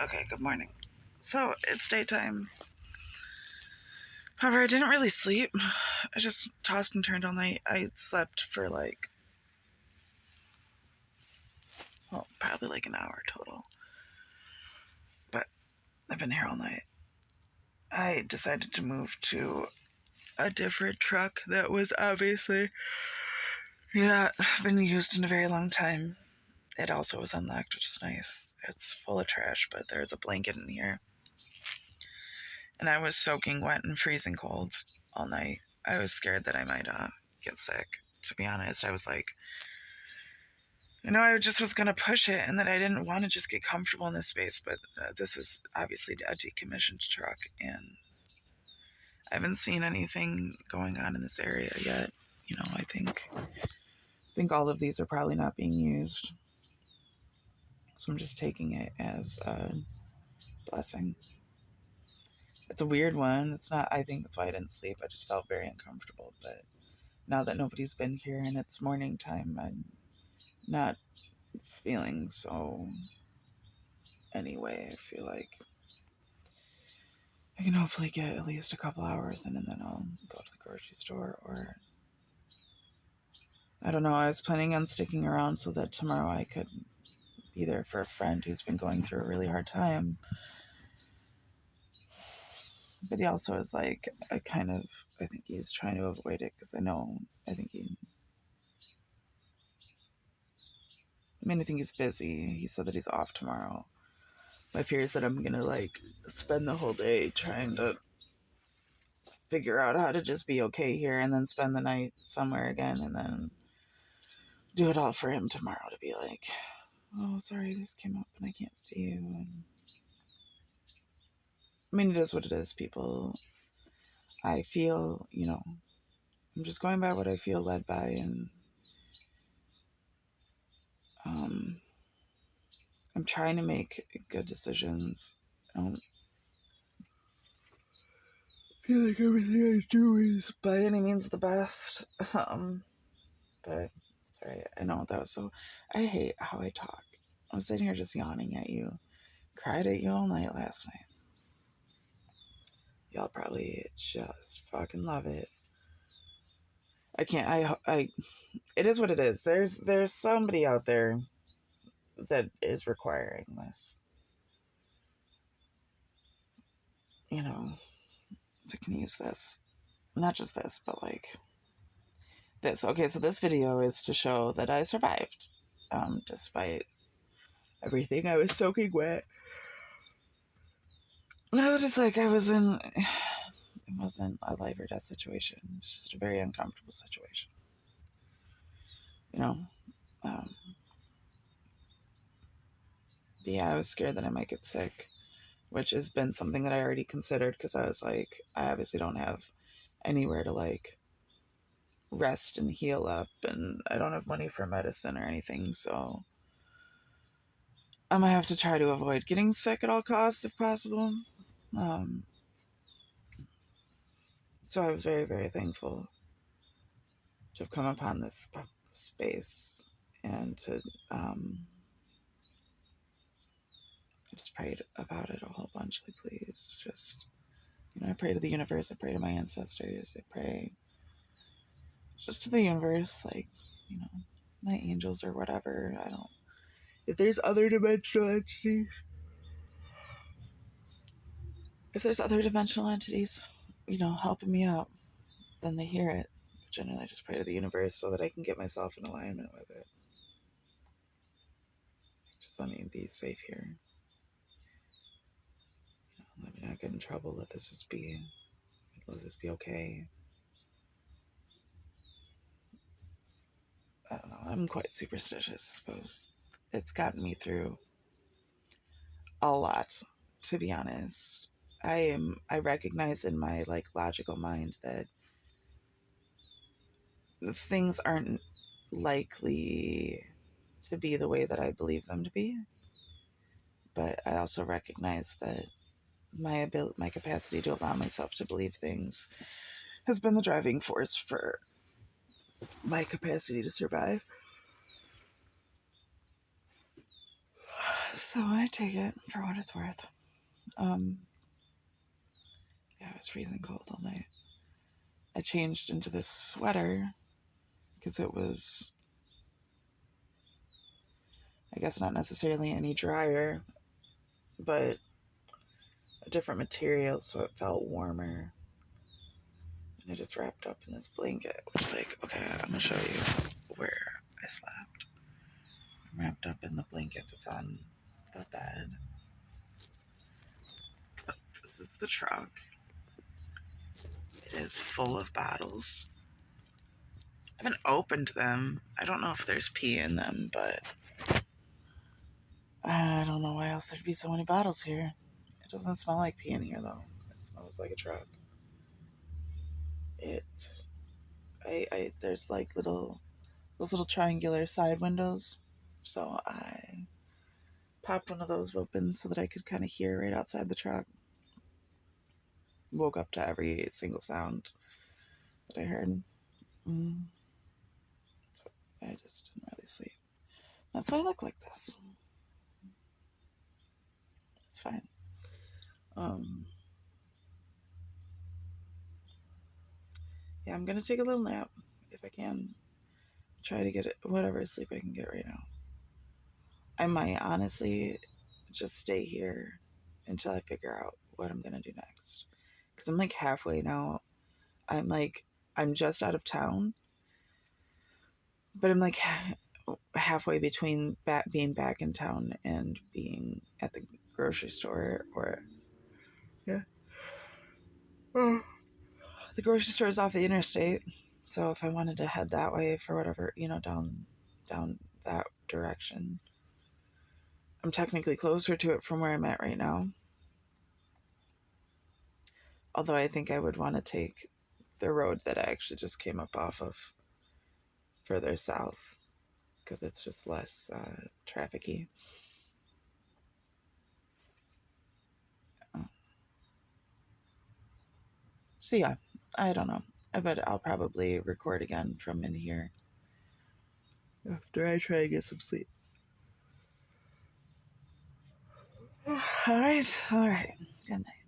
Okay, good morning. So, it's daytime. However, I didn't really sleep. I just tossed and turned all night. I slept for probably like an hour total. But I've been here all night. I decided to move to a different truck that was obviously not been used in a very long time. It also was unlocked, which is nice. It's full of trash, but there's a blanket in here. And I was soaking wet and freezing cold all night. I was scared that I might get sick. To be honest, I was like, I just was going to push it and that I didn't want to just get comfortable in this space. But this is obviously a decommissioned truck, and I haven't seen anything going on in this area yet. I think all of these are probably not being used. So I'm just taking it as a blessing. It's a weird one. It's not, I think that's why I didn't sleep. I just felt very uncomfortable. But now that nobody's been here and it's morning time, I'm not feeling so anyway. I feel like I can hopefully get at least a couple hours in, and then I'll go to the grocery store, or I don't know. I was planning on sticking around so that tomorrow I could be there for a friend who's been going through a really hard time. But he also is like, I think he's trying to avoid it because I think he's busy. He said that he's off tomorrow. My fear is that I'm going to spend the whole day trying to figure out how to just be okay here and then spend the night somewhere again and then do it all for him tomorrow to be like, oh, sorry, this came up and I can't see you. And it is what it is, people. I feel, I'm just going by what I feel led by, and I'm trying to make good decisions. I don't feel like everything I do is by any means the best. But sorry, I know that was so. I hate how I talk. I'm sitting here just yawning at you. Cried at you all night last night. Y'all probably just fucking love it. I can't. It is what it is. There's somebody out there that is requiring this. That can use this. Not just this, but this. Okay, so this video is to show that I survived, despite everything. I was soaking wet. And I was just like, it wasn't a life or death situation. It's just a very uncomfortable situation. But yeah, I was scared that I might get sick, which has been something that I already considered because I was like, I obviously don't have anywhere to rest and heal up, and I don't have money for medicine or anything, so I might have to try to avoid getting sick at all costs if possible. So I was very, very thankful to have come upon this space and to I just prayed about it a whole bunch. Like, please, just I pray to the universe. I pray to my ancestors. I pray just to the universe, my angels or whatever. I don't. If there's other dimensional entities, helping me out, then they hear it. But generally, I just pray to the universe so that I can get myself in alignment with it. Just let me be safe here. Let me not get in trouble. Let this just be okay. I don't know. I'm quite superstitious, I suppose. It's gotten me through a lot, to be honest. I recognize in my logical mind that things aren't likely to be the way that I believe them to be. But I also recognize that my capacity to allow myself to believe things has been the driving force for my capacity to survive. So I take it for what it's worth. Yeah, it was freezing cold all night. I changed into this sweater because it was, I guess, not necessarily any drier, but a different material, so it felt warmer. And I just wrapped up in this blanket, which, like, okay, I'm gonna show you where I slept. I'm wrapped up in the blanket that's on the bed. This is the truck. It is full of bottles. I haven't opened them. I don't know if there's pee in them, but I don't know why else there'd be so many bottles here. It doesn't smell like pee in here, though. It smells like a truck. There's like those little triangular side windows. So I popped one of those open so that I could kind of hear right outside the truck. Woke up to every single sound that I heard. So I just didn't really sleep. That's why I look like this. It's fine. Yeah, I'm gonna take a little nap if I can. Try to get whatever sleep I can get right now. I might honestly just stay here until I figure out what I'm gonna do next. Because I'm like halfway now. I'm just out of town, but I'm like halfway between being back in town and being at the grocery store. Or yeah, the grocery store is off the interstate, so if I wanted to head that way for whatever, down that direction, I'm technically closer to it from where I'm at right now. Although I think I would want to take the road that I actually just came up off of further south because it's just less trafficy. So yeah, I don't know. But I'll probably record again from in here after I try to get some sleep. All right. Good night.